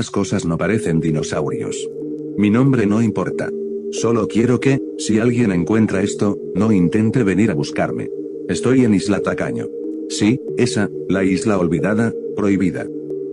Las cosas no parecen dinosaurios. Mi nombre no importa. Solo quiero que, si alguien encuentra esto, no intente venir a buscarme. Estoy en Isla Tacaño. Sí, esa, la isla olvidada, prohibida.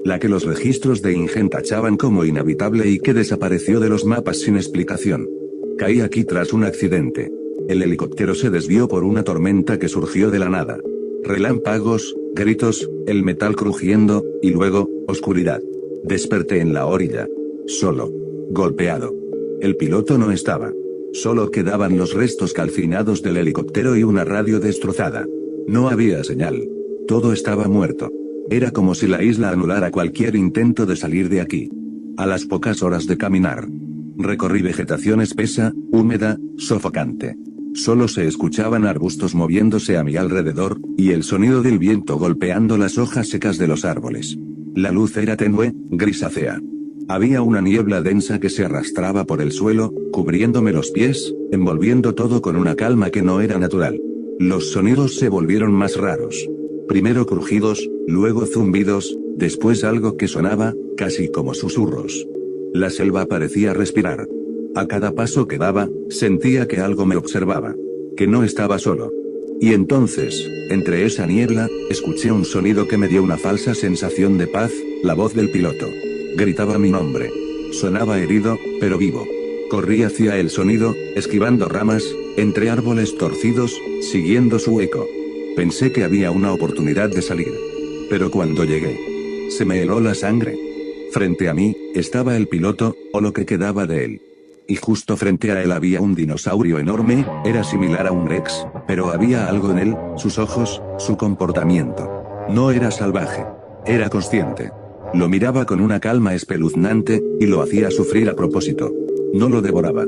La que los registros de Ingen tachaban como inhabitable y que desapareció de los mapas sin explicación. Caí aquí tras un accidente. El helicóptero se desvió por una tormenta que surgió de la nada. Relámpagos, gritos, el metal crujiendo, y luego, oscuridad. Desperté en la orilla. Solo. Golpeado. El piloto no estaba. Solo quedaban los restos calcinados del helicóptero y una radio destrozada. No había señal. Todo estaba muerto. Era como si la isla anulara cualquier intento de salir de aquí. A las pocas horas de caminar, recorrí vegetación espesa, húmeda, sofocante. Solo se escuchaban arbustos moviéndose a mi alrededor, y el sonido del viento golpeando las hojas secas de los árboles. La luz era tenue, grisácea. Había una niebla densa que se arrastraba por el suelo, cubriéndome los pies, envolviendo todo con una calma que no era natural. Los sonidos se volvieron más raros. Primero crujidos, luego zumbidos, después algo que sonaba, casi como susurros. La selva parecía respirar. A cada paso que daba, sentía que algo me observaba. Que no estaba solo. Y entonces, entre esa niebla, escuché un sonido que me dio una falsa sensación de paz, la voz del piloto. Gritaba mi nombre. Sonaba herido, pero vivo. Corrí hacia el sonido, esquivando ramas, entre árboles torcidos, siguiendo su eco. Pensé que había una oportunidad de salir. Pero cuando llegué, se me heló la sangre. Frente a mí, estaba el piloto, o lo que quedaba de él. Y justo frente a él había un dinosaurio enorme, era similar a un Rex, pero había algo en él, sus ojos, su comportamiento. No era salvaje. Era consciente. Lo miraba con una calma espeluznante, y lo hacía sufrir a propósito. No lo devoraba.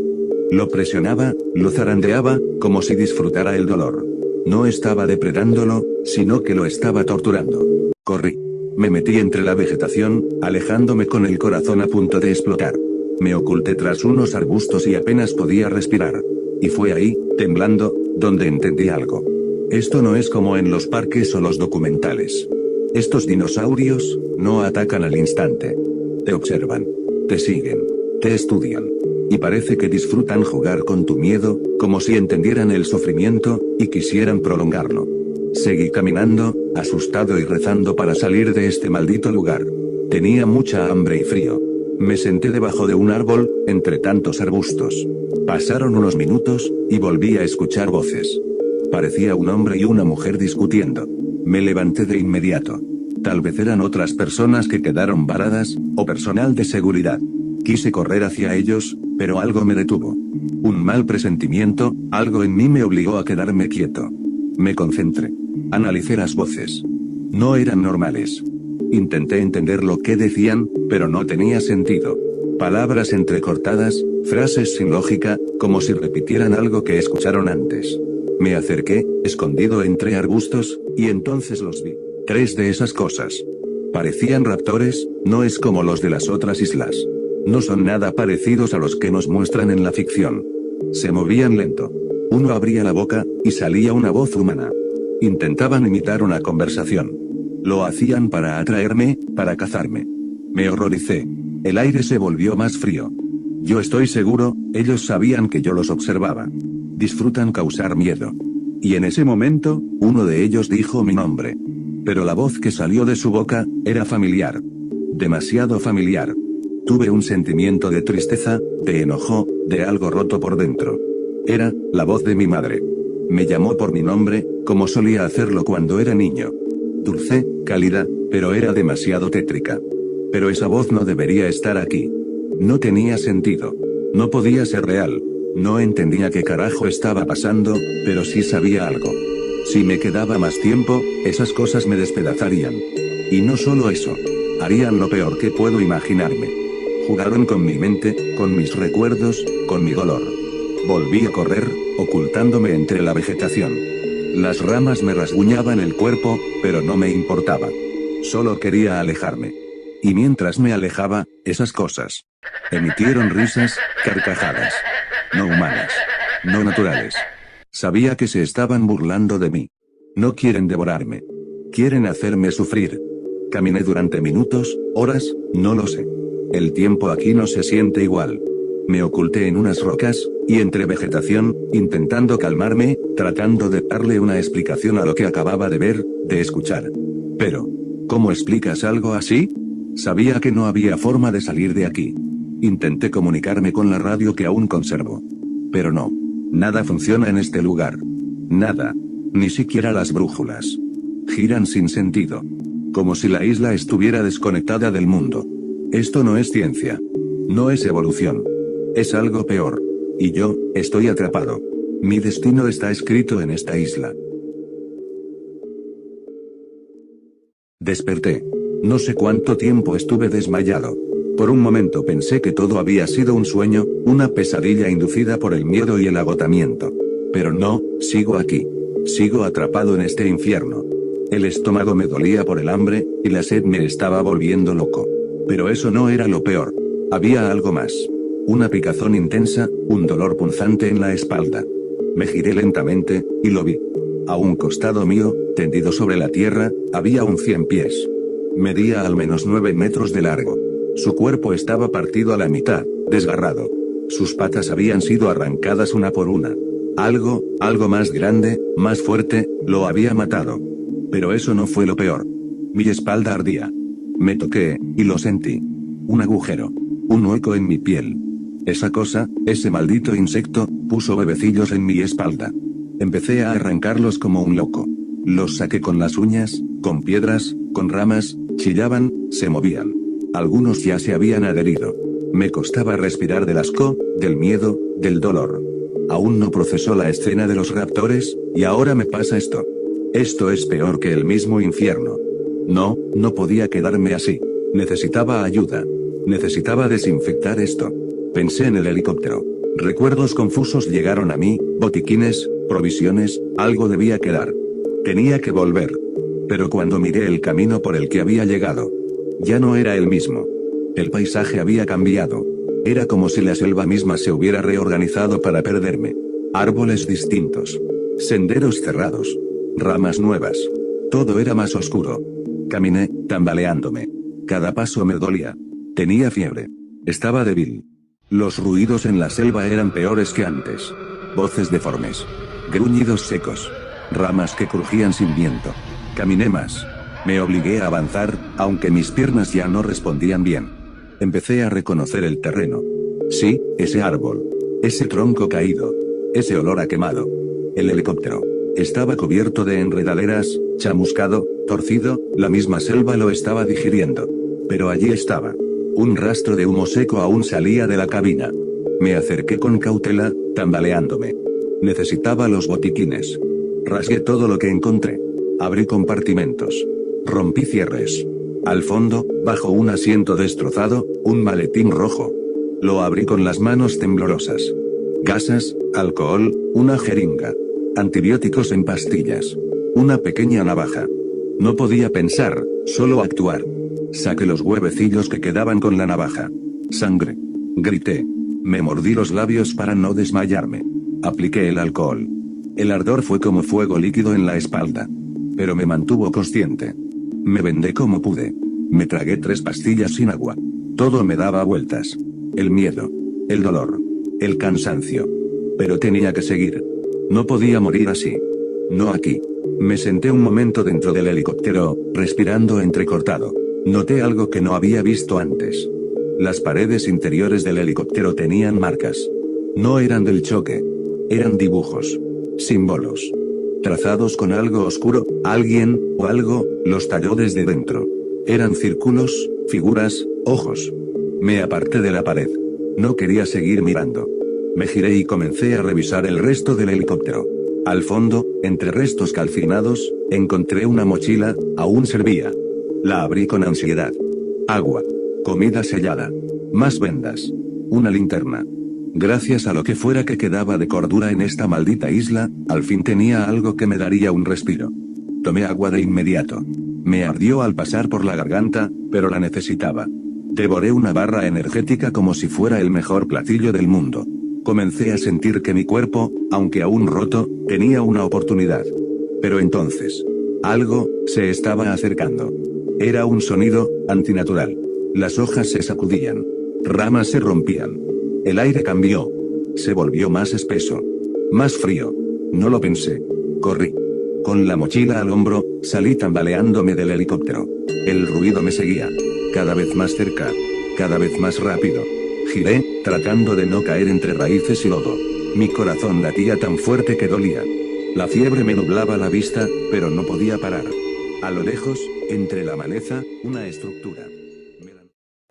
Lo presionaba, lo zarandeaba, como si disfrutara el dolor. No estaba depredándolo, sino que lo estaba torturando. Corrí. Me metí entre la vegetación, alejándome con el corazón a punto de explotar. Me oculté tras unos arbustos y apenas podía respirar. Y fue ahí, temblando, donde entendí algo. Esto no es como en los parques o los documentales. Estos dinosaurios, no atacan al instante. Te observan. Te siguen. Te estudian. Y parece que disfrutan jugar con tu miedo, como si entendieran el sufrimiento, y quisieran prolongarlo. Seguí caminando, asustado y rezando para salir de este maldito lugar. Tenía mucha hambre y frío. Me senté debajo de un árbol, entre tantos arbustos. Pasaron unos minutos, y volví a escuchar voces. Parecía un hombre y una mujer discutiendo. Me levanté de inmediato. Tal vez eran otras personas que quedaron varadas, o personal de seguridad. Quise correr hacia ellos, pero algo me detuvo. Un mal presentimiento, algo en mí me obligó a quedarme quieto. Me concentré. Analicé las voces. No eran normales. Intenté entender lo que decían, pero no tenía sentido. Palabras entrecortadas, frases sin lógica, como si repitieran algo que escucharon antes. Me acerqué, escondido entre arbustos, y entonces los vi. 3 de esas cosas. Parecían raptores, no es como los de las otras islas. No son nada parecidos a los que nos muestran en la ficción. Se movían lento. Uno abría la boca, y salía una voz humana. Intentaban imitar una conversación. Lo hacían para atraerme, para cazarme. Me horroricé. El aire se volvió más frío. Yo estoy seguro, ellos sabían que yo los observaba. Disfrutan causar miedo. Y en ese momento, uno de ellos dijo mi nombre. Pero la voz que salió de su boca, era familiar. Demasiado familiar. Tuve un sentimiento de tristeza, de enojo, de algo roto por dentro. Era, la voz de mi madre. Me llamó por mi nombre, como solía hacerlo cuando era niño. Dulce, cálida, pero era demasiado tétrica. Pero esa voz no debería estar aquí. No tenía sentido. No podía ser real. No entendía qué carajo estaba pasando, pero sí sabía algo. Si me quedaba más tiempo, esas cosas me despedazarían. Y no solo eso. Harían lo peor que puedo imaginarme. Jugaron con mi mente, con mis recuerdos, con mi dolor. Volví a correr, ocultándome entre la vegetación. Las ramas me rasguñaban el cuerpo, pero no me importaba. Solo quería alejarme. Y mientras me alejaba, esas cosas emitieron risas, carcajadas. No humanas. No naturales. Sabía que se estaban burlando de mí. No quieren devorarme. Quieren hacerme sufrir. Caminé durante minutos, horas, no lo sé. El tiempo aquí no se siente igual. Me oculté en unas rocas, y entre vegetación, intentando calmarme, tratando de darle una explicación a lo que acababa de ver, de escuchar. Pero, ¿cómo explicas algo así? Sabía que no había forma de salir de aquí. Intenté comunicarme con la radio que aún conservo. Pero no. Nada funciona en este lugar. Nada. Ni siquiera las brújulas. Giran sin sentido. Como si la isla estuviera desconectada del mundo. Esto no es ciencia. No es evolución. Es algo peor. Y yo, estoy atrapado. Mi destino está escrito en esta isla. Desperté. No sé cuánto tiempo estuve desmayado. Por un momento pensé que todo había sido un sueño, una pesadilla inducida por el miedo y el agotamiento. Pero no, sigo aquí. Sigo atrapado en este infierno. El estómago me dolía por el hambre, y la sed me estaba volviendo loco. Pero eso no era lo peor. Había algo más. Una picazón intensa, un dolor punzante en la espalda. Me giré lentamente, y lo vi. A un costado mío, tendido sobre la tierra, había un 100 pies. Medía al menos 9 metros de largo. Su cuerpo estaba partido a la mitad, desgarrado. Sus patas habían sido arrancadas una por una. Algo más grande, más fuerte, lo había matado. Pero eso no fue lo peor. Mi espalda ardía. Me toqué, y lo sentí. Un agujero. Un hueco en mi piel. Esa cosa, ese maldito insecto, puso huevecillos en mi espalda. Empecé a arrancarlos como un loco. Los saqué con las uñas, con piedras, con ramas, chillaban, se movían. Algunos ya se habían adherido. Me costaba respirar del asco, del miedo, del dolor. Aún no procesó la escena de los raptores, y ahora me pasa esto. Esto es peor que el mismo infierno. No podía quedarme así. Necesitaba ayuda. Necesitaba desinfectar esto. Pensé en el helicóptero. Recuerdos confusos llegaron a mí, botiquines, provisiones, algo debía quedar. Tenía que volver. Pero cuando miré el camino por el que había llegado, ya no era el mismo. El paisaje había cambiado. Era como si la selva misma se hubiera reorganizado para perderme. Árboles distintos. Senderos cerrados. Ramas nuevas. Todo era más oscuro. Caminé, tambaleándome. Cada paso me dolía. Tenía fiebre. Estaba débil. Los ruidos en la selva eran peores que antes. Voces deformes. Gruñidos secos. Ramas que crujían sin viento. Caminé más. Me obligué a avanzar, aunque mis piernas ya no respondían bien. Empecé a reconocer el terreno. Sí, ese árbol. Ese tronco caído. Ese olor a quemado. El helicóptero. Estaba cubierto de enredaderas, chamuscado, torcido, la misma selva lo estaba digiriendo. Pero allí estaba. Un rastro de humo seco aún salía de la cabina. Me acerqué con cautela, tambaleándome. Necesitaba los botiquines. Rasgué todo lo que encontré. Abrí compartimentos. Rompí cierres. Al fondo, bajo un asiento destrozado, un maletín rojo. Lo abrí con las manos temblorosas. Gasas, alcohol, una jeringa. Antibióticos en pastillas. Una pequeña navaja. No podía pensar, solo actuar. Saqué los huevecillos que quedaban con la navaja. Sangre. Grité. Me mordí los labios para no desmayarme. Apliqué el alcohol. El ardor fue como fuego líquido en la espalda. Pero me mantuvo consciente. Me vendé como pude. Me tragué 3 pastillas sin agua. Todo me daba vueltas. El miedo. El dolor. El cansancio. Pero tenía que seguir. No podía morir así. No aquí. Me senté un momento dentro del helicóptero, respirando entrecortado. Noté algo que no había visto antes. Las paredes interiores del helicóptero tenían marcas. No eran del choque. Eran dibujos. Símbolos. Trazados con algo oscuro, alguien, o algo, los talló desde dentro. Eran círculos, figuras, ojos. Me aparté de la pared. No quería seguir mirando. Me giré y comencé a revisar el resto del helicóptero. Al fondo, entre restos calcinados, encontré una mochila, aún servía. La abrí con ansiedad. Agua. Comida sellada. Más vendas. Una linterna. Gracias a lo que fuera que quedaba de cordura en esta maldita isla, al fin tenía algo que me daría un respiro. Tomé agua de inmediato. Me ardió al pasar por la garganta, pero la necesitaba. Devoré una barra energética como si fuera el mejor platillo del mundo. Comencé a sentir que mi cuerpo, aunque aún roto, tenía una oportunidad. Pero entonces, algo se estaba acercando. Era un sonido antinatural. Las hojas se sacudían. Ramas se rompían. El aire cambió. Se volvió más espeso. Más frío. No lo pensé. Corrí. Con la mochila al hombro, salí tambaleándome del helicóptero. El ruido me seguía. Cada vez más cerca. Cada vez más rápido. Giré, tratando de no caer entre raíces y lodo. Mi corazón latía tan fuerte que dolía. La fiebre me nublaba la vista, pero no podía parar. A lo lejos, entre la maleza, una estructura.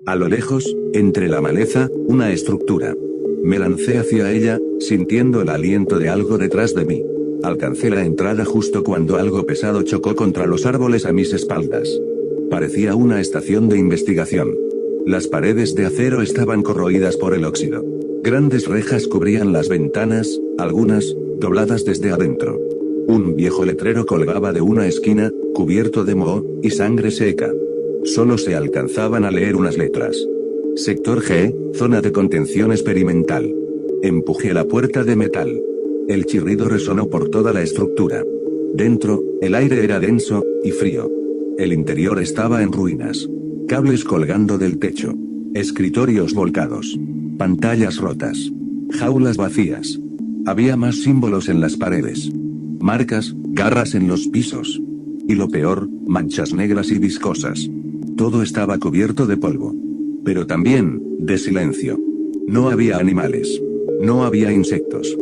A lo lejos, entre la maleza, una estructura. Me lancé hacia ella, sintiendo el aliento de algo detrás de mí. Alcancé la entrada justo cuando algo pesado chocó contra los árboles a mis espaldas. Parecía una estación de investigación. Las paredes de acero estaban corroídas por el óxido. Grandes rejas cubrían las ventanas, algunas, dobladas desde adentro. Un viejo letrero colgaba de una esquina, cubierto de moho y sangre seca. Solo se alcanzaban a leer unas letras. Sector G, zona de contención experimental. Empujé la puerta de metal. El chirrido resonó por toda la estructura. Dentro, el aire era denso y frío. El interior estaba en ruinas. Cables colgando del techo. Escritorios volcados. Pantallas rotas. Jaulas vacías. Había más símbolos en las paredes. Marcas, garras en los pisos. Y lo peor, manchas negras y viscosas. Todo estaba cubierto de polvo. Pero también, de silencio. No había animales. No había insectos.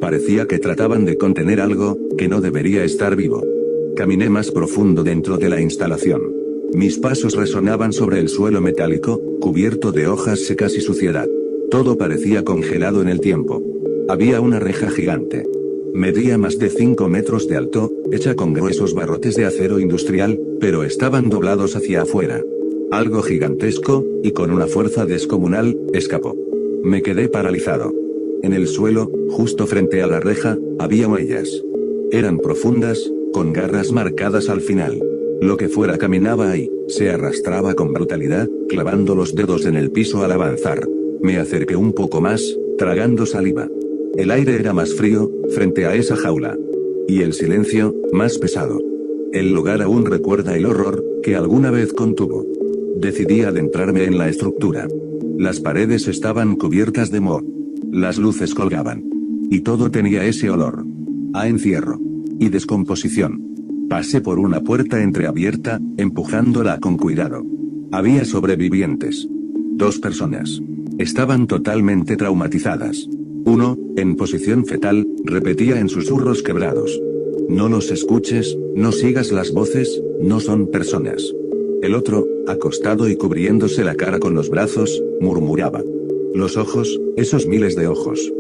Parecía que trataban de contener algo, que no debería estar vivo. Caminé más profundo dentro de la instalación. Mis pasos resonaban sobre el suelo metálico, cubierto de hojas secas y suciedad. Todo parecía congelado en el tiempo. Había una reja gigante. Medía más de 5 metros de alto, hecha con gruesos barrotes de acero industrial, pero estaban doblados hacia afuera. Algo gigantesco, y con una fuerza descomunal, escapó. Me quedé paralizado. En el suelo, justo frente a la reja, había huellas. Eran profundas, con garras marcadas al final. Lo que fuera caminaba ahí, se arrastraba con brutalidad, clavando los dedos en el piso al avanzar. Me acerqué un poco más, tragando saliva. El aire era más frío, frente a esa jaula. Y el silencio, más pesado. El lugar aún recuerda el horror, que alguna vez contuvo. Decidí adentrarme en la estructura. Las paredes estaban cubiertas de moho. Las luces colgaban. Y todo tenía ese olor. A encierro. Y descomposición. Pasé por una puerta entreabierta, empujándola con cuidado. Había sobrevivientes. 2 personas. Estaban totalmente traumatizadas. Uno, en posición fetal, repetía en susurros quebrados. No los escuches, no sigas las voces, no son personas. El otro, acostado y cubriéndose la cara con los brazos, murmuraba. Los ojos, esos miles de ojos.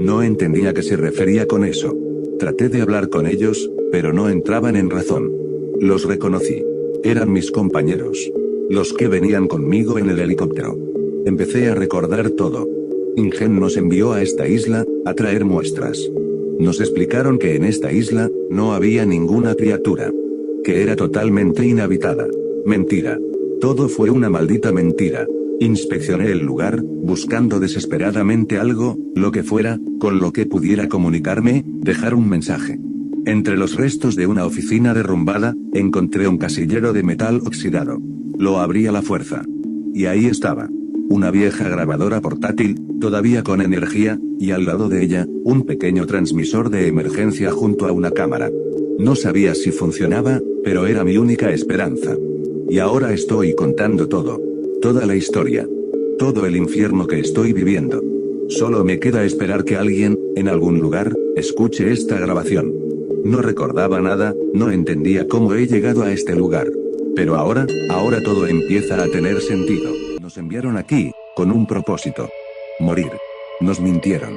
No entendía a qué se refería con eso. Traté de hablar con ellos, pero no entraban en razón. Los reconocí. Eran mis compañeros. Los que venían conmigo en el helicóptero. Empecé a recordar todo. InGen nos envió a esta isla, a traer muestras. Nos explicaron que en esta isla, no había ninguna criatura. Que era totalmente inhabitada. Mentira. Todo fue una maldita mentira. Inspeccioné el lugar, buscando desesperadamente algo, lo que fuera, con lo que pudiera comunicarme, dejar un mensaje. Entre los restos de una oficina derrumbada, encontré un casillero de metal oxidado. Lo abrí a la fuerza. Y ahí estaba. Una vieja grabadora portátil, todavía con energía, y al lado de ella, un pequeño transmisor de emergencia junto a una cámara. No sabía si funcionaba, pero era mi única esperanza. Y ahora estoy contando todo. Toda la historia. Todo el infierno que estoy viviendo. Solo me queda esperar que alguien, en algún lugar, escuche esta grabación. No recordaba nada, no entendía cómo he llegado a este lugar. Pero ahora todo empieza a tener sentido. Nos enviaron aquí, con un propósito. Morir. Nos mintieron.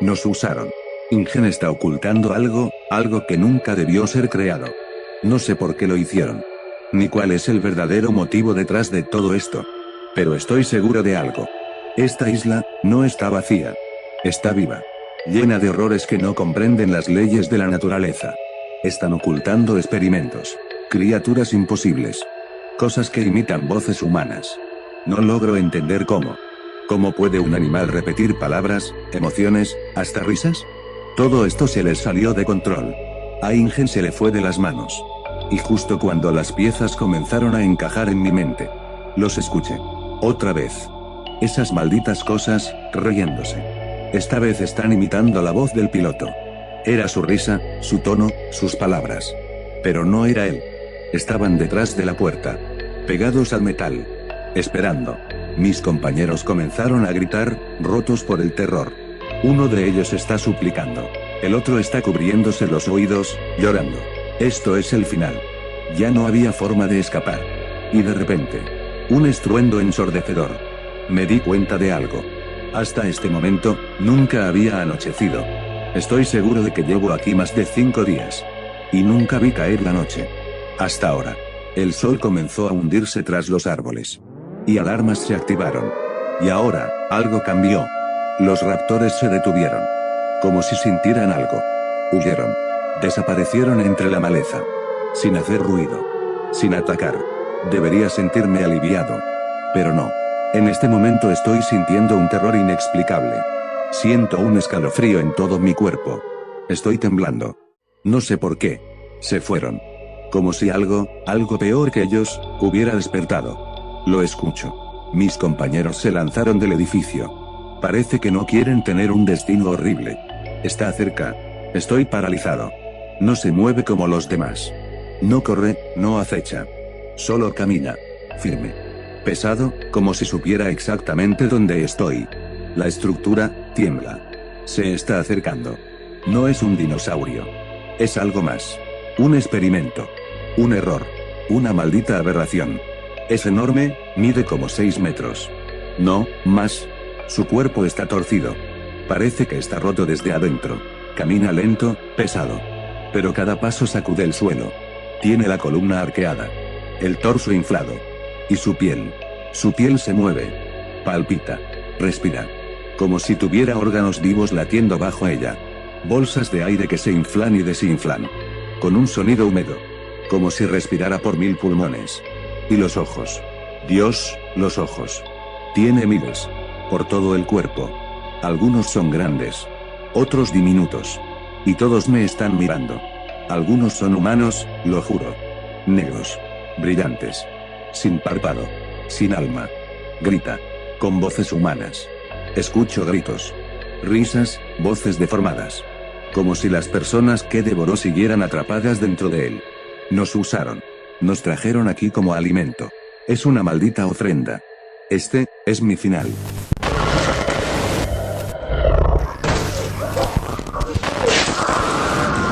Nos usaron. InGen está ocultando algo que nunca debió ser creado. No sé por qué lo hicieron. Ni cuál es el verdadero motivo detrás de todo esto. Pero estoy seguro de algo. Esta isla, no está vacía. Está viva. Llena de horrores que no comprenden las leyes de la naturaleza. Están ocultando experimentos. Criaturas imposibles. Cosas que imitan voces humanas. No logro entender cómo. ¿Cómo puede un animal repetir palabras, emociones, hasta risas? Todo esto se les salió de control. A InGen se le fue de las manos. Y justo cuando las piezas comenzaron a encajar en mi mente. Los escuché. Otra vez. Esas malditas cosas, riéndose. Esta vez están imitando la voz del piloto. Era su risa, su tono, sus palabras. Pero no era él. Estaban detrás de la puerta. Pegados al metal. Esperando. Mis compañeros comenzaron a gritar, rotos por el terror. Uno de ellos está suplicando. El otro está cubriéndose los oídos, llorando. Esto es el final. Ya no había forma de escapar. Y de repente. Un estruendo ensordecedor. Me di cuenta de algo. Hasta este momento, nunca había anochecido. Estoy seguro de que llevo aquí más de 5 días. Y nunca vi caer la noche. Hasta ahora. El sol comenzó a hundirse tras los árboles. Y alarmas se activaron. Y ahora, algo cambió. Los raptores se detuvieron. Como si sintieran algo. Huyeron. Desaparecieron entre la maleza. Sin hacer ruido. Sin atacar. Debería sentirme aliviado. Pero no. En este momento estoy sintiendo un terror inexplicable. Siento un escalofrío en todo mi cuerpo. Estoy temblando. No sé por qué. Se fueron. Como si algo peor que ellos, hubiera despertado. Lo escucho. Mis compañeros se lanzaron del edificio. Parece que no quieren tener un destino horrible. Está cerca. Estoy paralizado. No se mueve como los demás. No corre, no acecha. Solo camina. Firme. Pesado, como si supiera exactamente dónde estoy. La estructura, tiembla. Se está acercando. No es un dinosaurio. Es algo más. Un experimento. Un error. Una maldita aberración. Es enorme, mide como 6 metros. No, más. Su cuerpo está torcido. Parece que está roto desde adentro. Camina lento, pesado. Pero cada paso sacude el suelo. Tiene la columna arqueada. El torso inflado. Y su piel. Su piel se mueve. Palpita. Respira. Como si tuviera órganos vivos latiendo bajo ella. Bolsas de aire que se inflan y desinflan. Con un sonido húmedo. Como si respirara por 1000 pulmones. Y los ojos. Dios, los ojos. Tiene miles. Por todo el cuerpo. Algunos son grandes. Otros diminutos. Y todos me están mirando. Algunos son humanos, lo juro. Negros. Brillantes. Sin párpado. Sin alma. Grita. Con voces humanas. Escucho gritos. Risas, voces deformadas. Como si las personas que devoró siguieran atrapadas dentro de él. Nos usaron. Nos trajeron aquí como alimento. Es una maldita ofrenda. Este, es mi final.